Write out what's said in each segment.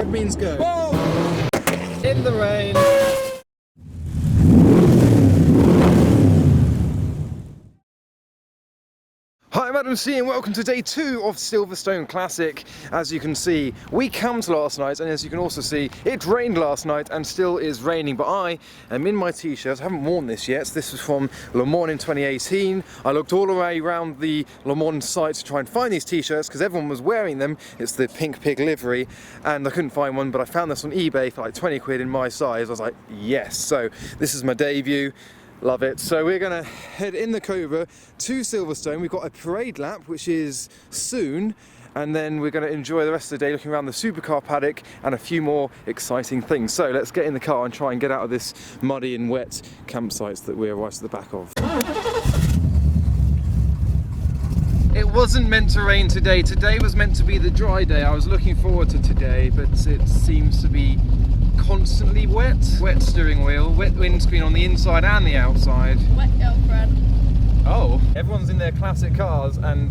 Red means go. Whoa! In the rain. Hi, I'm Adam C and welcome to day 2 of Silverstone Classic. As you can see, we camped last night, and as you can also see, it rained last night and still is raining, but I am in my t-shirt. I haven't worn this yet. This was from Le Mans in 2018. I looked all the way around the Le Mans site to try and find these t-shirts because everyone was wearing them. It's the pink pig livery, and I couldn't find one, but I found this on eBay for like 20 quid in my size. I was like, yes. So this is my debut. Love it. So we're going to head in the Cobra to Silverstone. We've got a parade lap, which is soon, and then we're going to enjoy the rest of the day looking around the Supercar paddock and a few more exciting things. So let's get in the car and try and get out of this muddy and wet campsites that we're right at the back of. It wasn't meant to rain today. Today was meant to be the dry day. I was looking forward to today, but it seems to be constantly wet. Wet steering wheel, wet windscreen on the inside and the outside. Wet girlfriend. Oh, everyone's in their classic cars and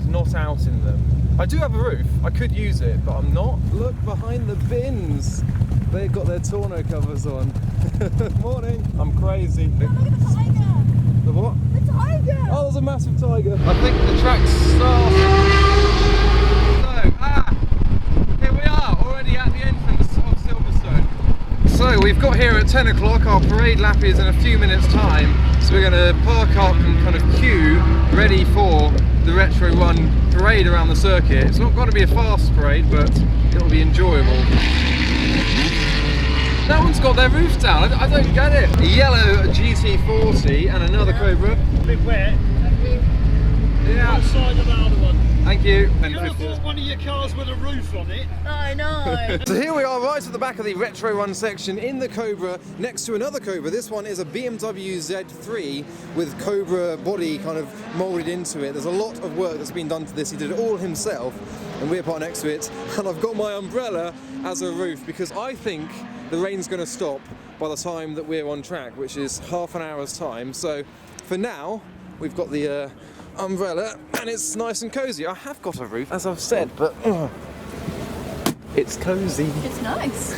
not out in them. I do have a roof. I could use it, but I'm not. Look behind the bins. They've got their tonneau covers on. Morning. I'm crazy. Oh, look at the tiger. The what? The tiger. Oh, there's a massive tiger. I think the track's starting. So, here we are, already at the entrance of Silverstone. So we've got here at 10 o'clock, our parade lap is in a few minutes time, so we're going to park up and kind of queue, ready for the Retro Run parade around the circuit. It's not going to be a fast parade, but it'll be enjoyable. That one's got their roof down, I don't get it. A yellow GT40 and another Cobra. A bit wet. Yeah. Outside of the other one. Thank you. You could have bought one of your cars with a roof on it. I know. So here we are right at the back of the Retro Run section in the Cobra next to another Cobra. This one is a BMW Z3 with Cobra body kind of moulded into it. There's a lot of work that's been done to this. He did it all himself and we're part next to it. And I've got my umbrella as a roof because I think the rain's going to stop by the time that we're on track, which is half an hour's time. So for now, we've got the umbrella and it's nice and cozy. I have got a roof, as I've said, but it's cozy. It's nice.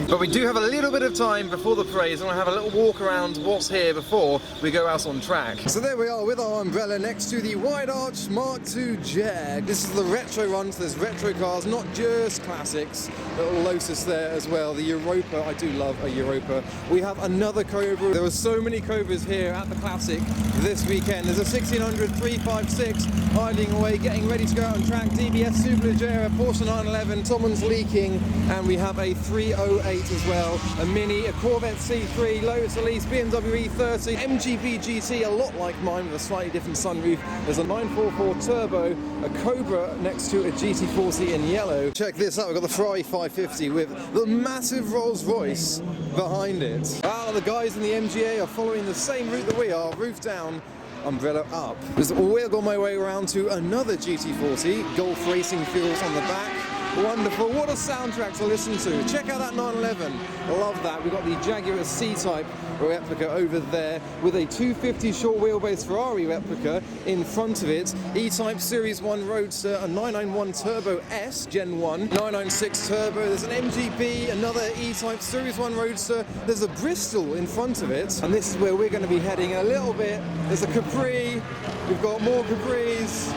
But we do have a little bit of time before the parade, so I'm going to have a little walk around what's here before we go out on track. So there we are with our umbrella next to the Wide Arch Mark II Jag. This is the Retro Run, so there's retro cars, not just classics. Little Lotus there as well. The Europa, I do love a Europa. We have another Cobra. There are so many Cobras here at the Classic this weekend. There's a 1600 356 idling away, getting ready to go out on track. DBS Superleggera, Porsche 911, someone's leaking, and we have a 308 as well, a Mini, a Corvette C3, Lotus Elise, BMW E30, MGB GT, a lot like mine with a slightly different sunroof. There's a 944 Turbo, a Cobra next to a GT40 in yellow. Check this out, we've got the Ferrari 550 with the massive Rolls Royce behind it. Ah, the guys in the MGA are following the same route that we are, roof down, umbrella up. We'll go my way around to another GT40, Golf Racing Fuels on the back. Wonderful, what a soundtrack to listen to. Check out that 911, love that. We've got the Jaguar C-Type replica over there with a 250 short wheelbase Ferrari replica in front of it. E-Type Series 1 Roadster, a 991 Turbo S Gen 1, 996 Turbo, there's an MGB, another E-Type Series 1 Roadster, there's a Bristol in front of it, and this is where we're going to be heading in a little bit. There's a Capri, we've got more Capris,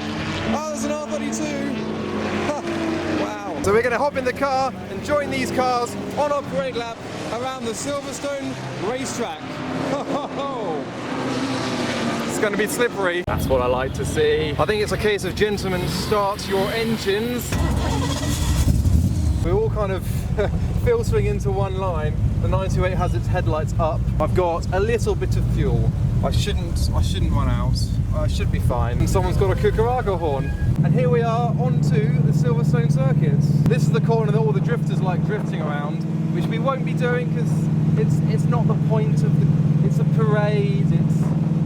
oh there's an R32, wow. So we're going to hop in the car and join these cars on our parade lap around the Silverstone racetrack. It's going to be slippery. That's what I like to see. I think it's a case of gentlemen, start your engines. We're all kind of filtering into one line. The 928 has its headlights up. I've got a little bit of fuel. I shouldn't run out. I should be fine. And someone's got a Cucaracha horn. And here we are onto the Silverstone circuit. This is the corner that all the drifters like drifting around, which we won't be doing because it's not the point of the, it's a parade.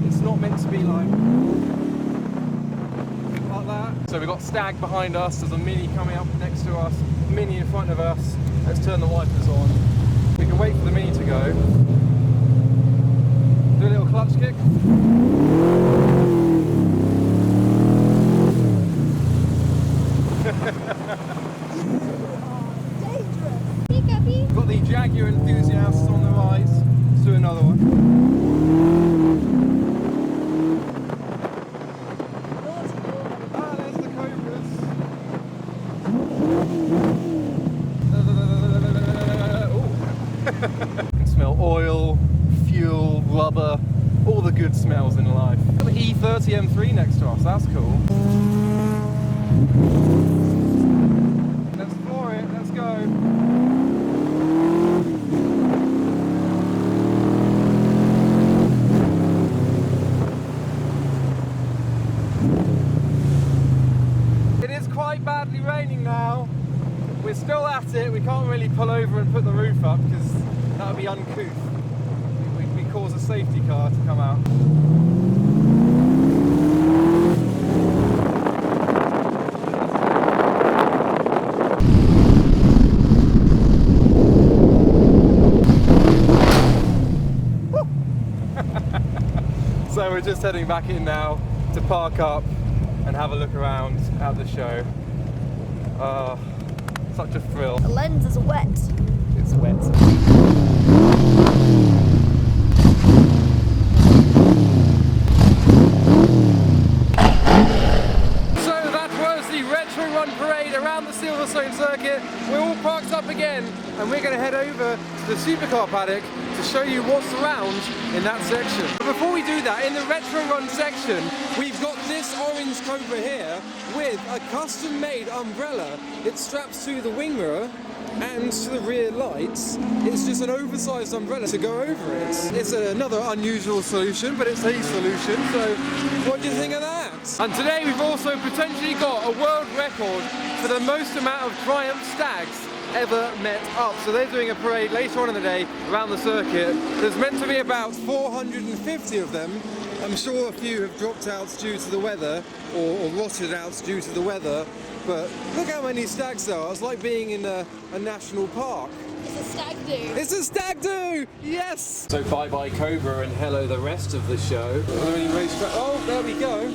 It's not meant to be like that. So we've got Stag behind us. There's a Mini coming up next to us. Mini in front of us. Let's turn the wipers on. We can wait for the Mini to go. Do a little clutch kick. Dangerous. Jaguar enthusiasts on the right. Let's do another one. Ah, there's the Cobras. You can smell oil, fuel, rubber, all the good smells in life. Got the E30 M3 next to us, that's cool. Let's floor it, let's go. It is quite badly raining now. We're still at it. We can't really pull over and put the roof up because that would be uncouth. We cause a safety car to come out. So we're just heading back in now to park up and have a look around at the show. Such a thrill. The lenses are wet. It's wet. So that was the Retro Run Parade around the Silverstone circuit. We're all parked up again and we're going to head over to the Supercar Paddock to show you what's around in that section. But before we do that, in the Retro Run section, we've got this orange Cobra here with a custom-made umbrella. It straps to the wing mirror and to the rear lights. It's just an oversized umbrella to go over it. It's another unusual solution, but it's a solution, so what do you think of that? And today we've also potentially got a world record for the most amount of Triumph Stags ever met up. So they're doing a parade later on in the day around the circuit. There's meant to be about 450 of them. I'm sure a few have dropped out due to the weather or rotted out due to the weather, but look how many stags there are. It's like being in a national park. It's a stag do. It's a stag do! Yes! So bye bye Cobra and hello the rest of the show. Are there any racetrack? Oh, there we go.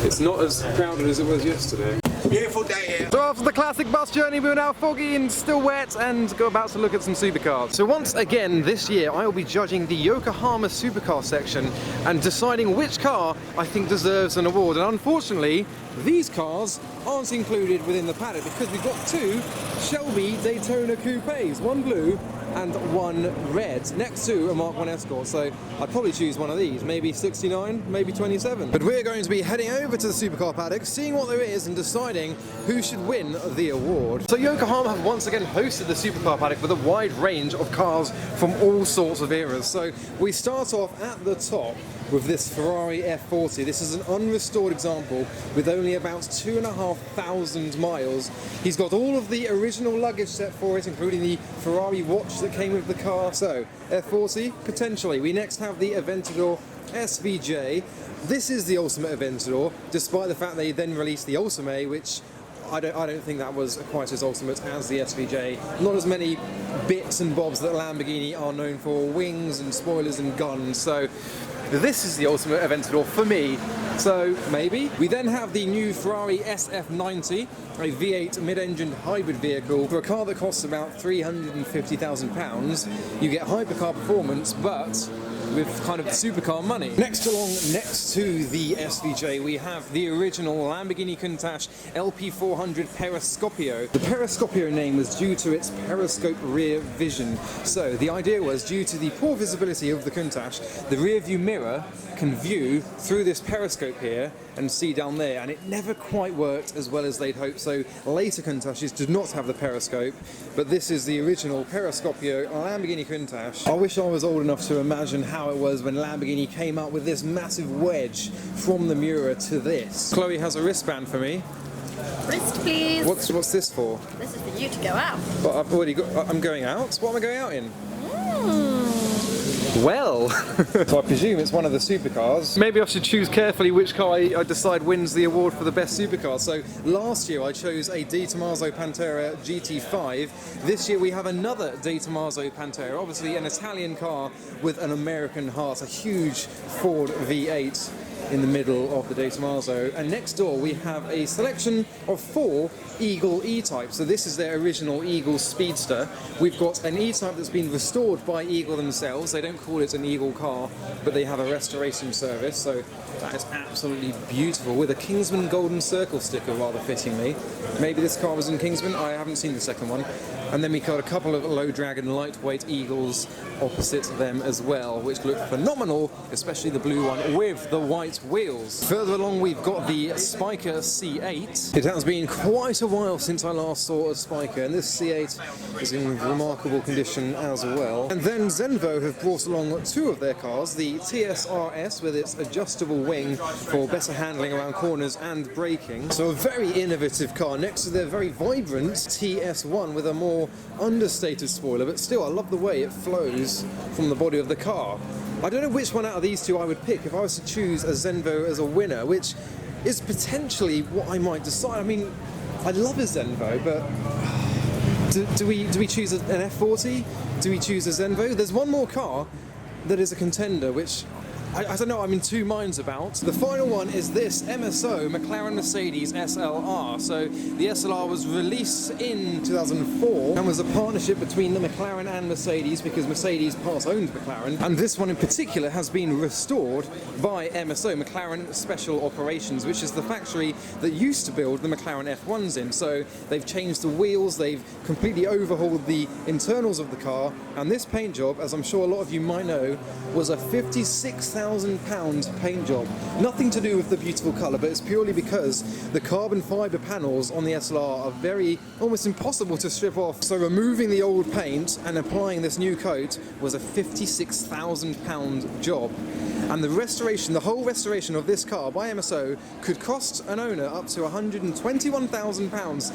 It's not as crowded as it was yesterday. Beautiful day here. So after the classic bus journey, we're now foggy and still wet and go about to look at some supercars. So once again this year I will be judging the Yokohama supercar section and deciding which car I think deserves an award. And unfortunately, these cars aren't included within the paddock because we've got two Shelby Daytona coupes, one blue and one red, next to a Mark 1 Escort. So I'd probably choose one of these, maybe 69, maybe 27. But we're going to be heading over to the supercar paddock, seeing what there is and deciding who should win the award. So Yokohama have once again hosted the supercar paddock with a wide range of cars from all sorts of eras. So we start off at the top with this Ferrari F40. This is an unrestored example with only about 2,500 miles. He's got all of the original luggage set for it, including the Ferrari watch that came with the car. So F40, potentially. We next have the Aventador SVJ. This is the Ultimate Aventador, despite the fact they then released the Ultimate, which I don't think that was quite as ultimate as the SVJ. Not as many bits and bobs that Lamborghini are known for, wings and spoilers and guns. So this is the Ultimate Aventador for me, so maybe. We then have the new Ferrari SF90, a V8 mid-engined hybrid vehicle. For a car that costs about £350,000, you get hypercar performance, but with kind of supercar money. Next along, next to the SVJ, we have the original Lamborghini Countach LP400 Periscopio. The Periscopio name was due to its periscope rear vision. So the idea was, due to the poor visibility of the Countach, the rear view mirror can view through this periscope here and see down there, and it never quite worked as well as they'd hoped. So later Countaches did not have the periscope, but this is the original Periscopio Lamborghini Countach. I wish I was old enough to imagine how it was when Lamborghini came up with this massive wedge from the Miura to this. Chloe has a wristband for me. Wrist, please. What's this for? This is for you to go out. But I've already got. I'm going out. What am I going out in? Well, so I presume it's one of the supercars. Maybe I should choose carefully which car I decide wins the award for the best supercar. So last year I chose a Di Tommaso Pantera GT5. This year we have another Di Tommaso Pantera, obviously an Italian car with an American heart, a huge Ford V8. in the middle of the De Tomaso. And next door we have a selection of 4 Eagle E-types. So this is their original Eagle Speedster. We've got an E-type that's been restored by Eagle themselves. They don't call it an Eagle car, but they have a restoration service. So that is absolutely beautiful, with a Kingsman Golden Circle sticker, rather fittingly. Maybe this car was in Kingsman, I haven't seen the second one. And then we got a couple of low drag and lightweight Eagles opposite them as well, which look phenomenal, especially the blue one with the white wheels. Further along we've got the Spiker C8. It has been quite a while since I last saw a Spiker, and this C8 is in remarkable condition as well. And then Zenvo have brought along 2 of their cars, the tsr-s with its adjustable wing for better handling around corners and braking. So a very innovative car next to their very vibrant TS1 with a more understated spoiler, but still I love the way it flows from the body of the car. I don't know which one out of these 2 I would pick if I was to choose a Zenvo as a winner, which is potentially what I might decide. I mean, I love a Zenvo, but do we choose an F40? Do we choose a Zenvo? There's one more car that is a contender, which I don't know, I'm in 2 minds about. The final one is this MSO McLaren Mercedes SLR. So the SLR was released in 2004 and was a partnership between the McLaren and Mercedes, because Mercedes part owned McLaren. And this one in particular has been restored by MSO, McLaren Special Operations, which is the factory that used to build the McLaren F1s in. So they've changed the wheels, they've completely overhauled the internals of the car, and this paint job, as I'm sure a lot of you might know, was a £56,000 paint job. Nothing to do with the beautiful colour, but it's purely because the carbon fibre panels on the SLR are very, almost impossible to strip off. So removing the old paint and applying this new coat was a £56,000 job. And the restoration, the whole restoration of this car by MSO could cost an owner up to £121,000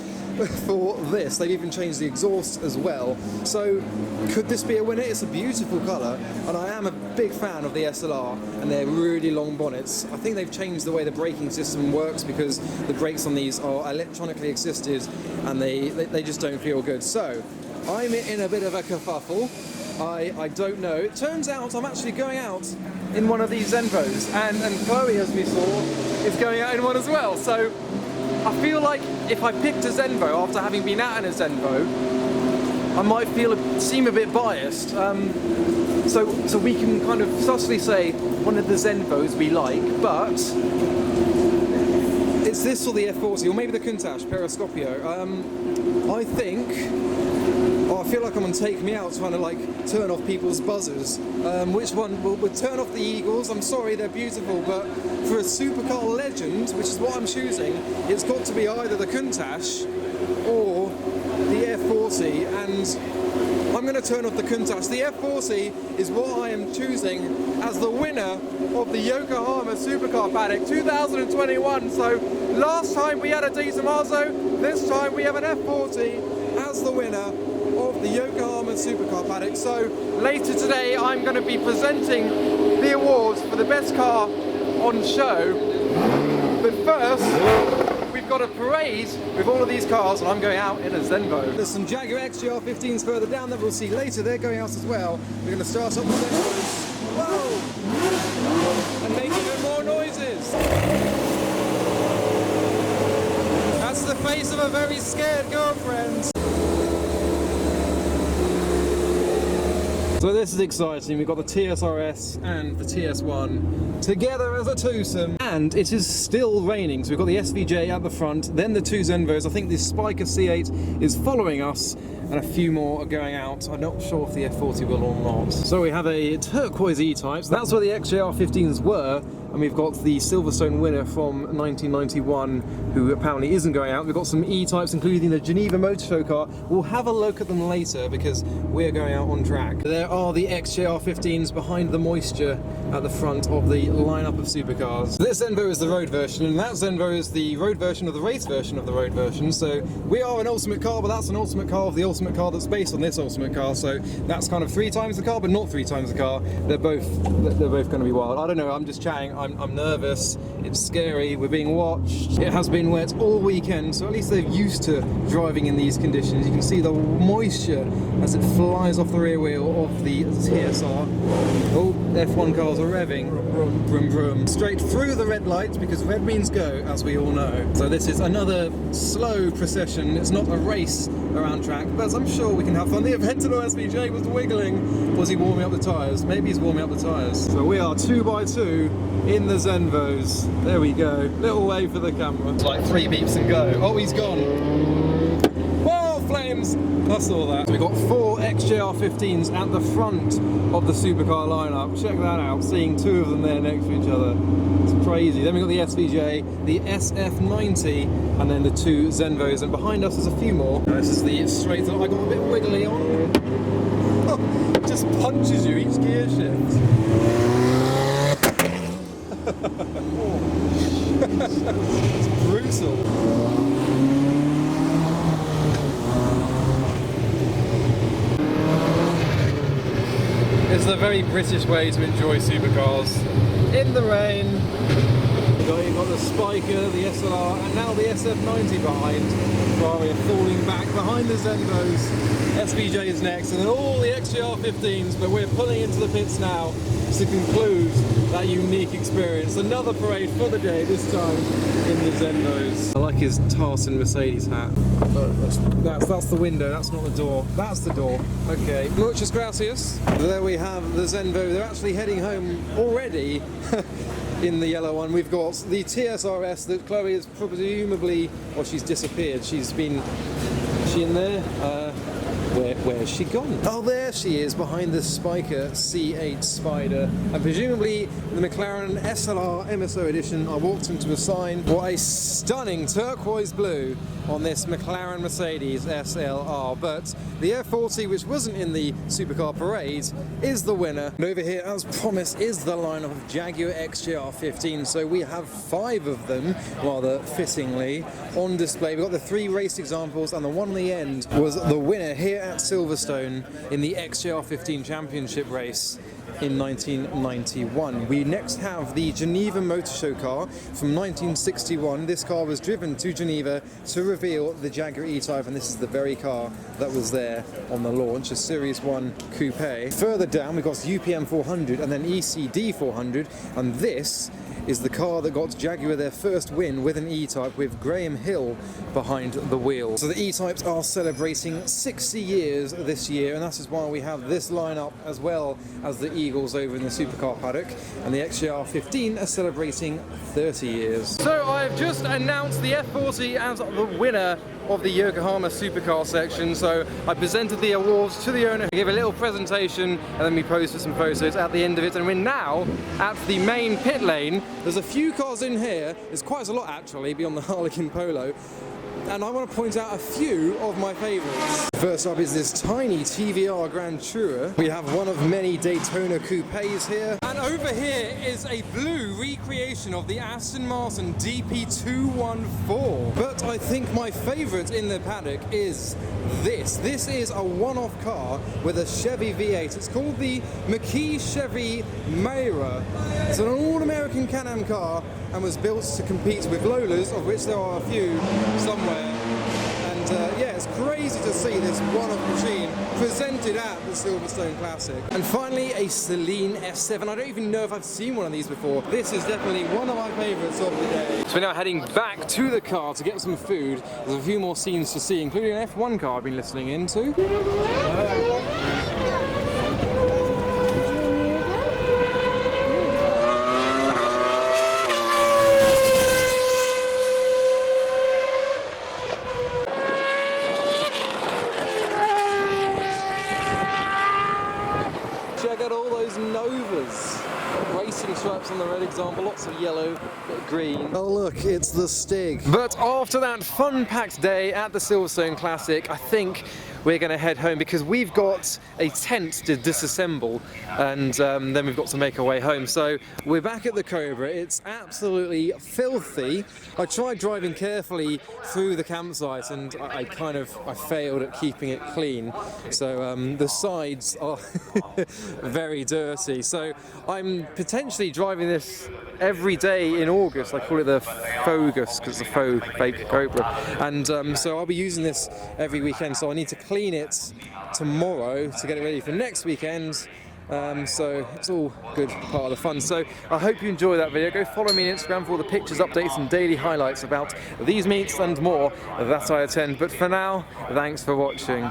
for this. They've even changed the exhaust as well. So could this be a winner? It's a beautiful colour, and I am a big fan of the SLR and their really long bonnets. I think they've changed the way the braking system works, because the brakes on these are electronically assisted and they just don't feel good. So I'm in a bit of a kerfuffle. I don't know. It turns out I'm actually going out in one of these Zenvos, and Chloe, as we saw, is going out in one as well. So I feel like if I picked a Zenvo after having been out in a Zenvo, I might seem a bit biased. So we can kind of subtly say one of the Zenvos we like, but it's this or the F40, or maybe the Countach Periscopio. I think. I feel like I'm on Take Me Out trying to like turn off people's buzzers. Which one would turn off the Eagles? I'm sorry, they're beautiful, but for a supercar legend, which is what I'm choosing, it's got to be either the Countach or the F40, and I'm going to turn off the Countach. The F40 is what I am choosing as the winner of the Yokohama Supercar Paddock 2021. So last time we had a De Tomaso, this time we have an F40 as the winner of the Yokohama Supercar Paddock. So later today I'm going to be presenting the awards for the best car on show, but first we've got a parade with all of these cars, and I'm going out in a Zenvo. There's some Jaguar XJR15s further down that we'll see later. They're going out as well. We're going to start up with Zenvos. Whoa! And make even more noises. That's the face of a very scared girlfriend. So this is exciting. We've got the tsr-s and the TS1 together as a twosome, and it is still raining. So we've got the SVJ at the front, then the 2 Zenvos. I think the Spiker C8 is following us, and a few more are going out. I'm not sure if the F40 will or not. So we have a turquoise E-type. So that's where the XJR15s were. And we've got the Silverstone winner from 1991, who apparently isn't going out. We've got some E-types, including the Geneva Motor Show car. We'll have a look at them later because we're going out on track. There are the XJR15s behind the moisture at the front of the lineup of supercars. This Zenvo is the road version, and that Zenvo is the road version of the race version of the road version. So we are an ultimate car, but that's an ultimate car of the ultimate car that's based on this ultimate car. So that's kind of 3 times the car, but not 3 times the car. They're both going to be wild. I don't know. I'm just chatting. I'm nervous, it's scary, we're being watched. It has been wet all weekend, so at least they're used to driving in these conditions. You can see the moisture as it flies off the rear wheel of the TSR. Oh, F1 cars are revving, vroom vroom, straight through the red lights, because red means go, as we all know. So this is another slow procession. It's not a race around track, but I'm sure we can have fun. The Aventador SVJ was wiggling. Was he warming up the tyres? Maybe he's warming up the tyres. So we are 2x2 in the Zenvos. There we go. Little wave for the camera. It's like 3 beeps and go. Oh, he's gone. Whoa, flames! I saw that. So we've got 4 XJR15s at the front of the Supercar lineup. Check that out. Seeing 2 of them there next to each other. It's crazy. Then we've got the SVJ, the SF90, and then the 2 Zenvos. And behind us there's a few more. This is the straight that I got a bit wiggly on. Oh, just punches you each gear shift. It's brutal. It's a very British way to enjoy supercars. In the rain. You've got the Spiker, the SLR, and now the SF90 behind. Ferrari are falling back behind the Zenvos. SVJ is next, and then all the XJR15s, but we're pulling into the pits now to conclude that unique experience. Another parade for the day, this time in the Zenvos. I like his Tartan Mercedes hat. That's the window, that's not the door. That's the door. Okay, muchas gracias. There we have the Zenvo. They're actually heading home already. In the yellow one, we've got the tsr-s that Chloe is presumably, well, she's disappeared. She's been, is she in there? Where's she gone? Oh, there she is, behind the Spiker C8 Spider. And presumably the McLaren SLR MSO edition. I walked into a sign. What a stunning turquoise blue on this McLaren Mercedes SLR. But the F40, which wasn't in the Supercar Parade, is the winner. And over here, as promised, is the lineup of Jaguar XJR15. So we have 5 of them, rather fittingly, on display. We've got the 3 race examples, and the one in the end was the winner here at Silverstone in the XJR15 Championship race in 1991. We next have the Geneva Motor Show car from 1961. This car was driven to Geneva to reveal the Jaguar E-Type, and this is the very car that was there on the launch, a Series 1 coupe. Further down we've got UPM 400 and then ECD 400, and this is the car that got Jaguar their first win with an E-Type, with Graham Hill behind the wheel. So the E-Types are celebrating 60 years this year, and that is why we have this lineup as well as the Eagles over in the Supercar Paddock, and the XJR15 are celebrating 30 years. So I've just announced the F40 as the winner of the Yokohama Supercar section. So I presented the awards to the owner, gave a little presentation, and then we posted some photos at the end of it. And we're now at the main pit lane. There's a few cars in here. There's quite a lot actually beyond the Harlequin Polo. And I want to point out a few of my favourites. First up is this tiny TVR Grand Tourer. We have one of many Daytona coupes here. And over here is a blue recreation of the Aston Martin DP214. But I think my favourite in the paddock is this. This is a one-off car with a Chevy V8. It's called the McKee Chevy Mayra. It's an all-American Can-Am car and was built to compete with Lolas, of which there are a few somewhere. And yeah, it's crazy to see this one-off machine presented at the Silverstone Classic. And finally, a Celine S7. I don't even know if I've seen one of these before. This is definitely one of my favourites of the day. So we're now heading back to the car to get some food. There's a few more scenes to see, including an F1 car I've been listening into. Check out all those Novas. Racing stripes on the red example, lots of yellow, bit of green. Oh look, it's the Stig. But after that fun-packed day at the Silverstone Classic, I think we're going to head home because we've got a tent to disassemble, and then we've got to make our way home. So we're back at the Cobra. It's absolutely filthy. I tried driving carefully through the campsite, and I failed at keeping it clean. So the sides are very dirty. So I'm potentially driving this every day in August. I call it the Fogus because it's a fake Cobra, and so I'll be using this every weekend. So I need to clean it tomorrow to get it ready for next weekend. So it's all good, part of the fun. So I hope you enjoy that video. Go follow me on Instagram for all the pictures, updates and daily highlights about these meets and more that I attend. But for now, thanks for watching.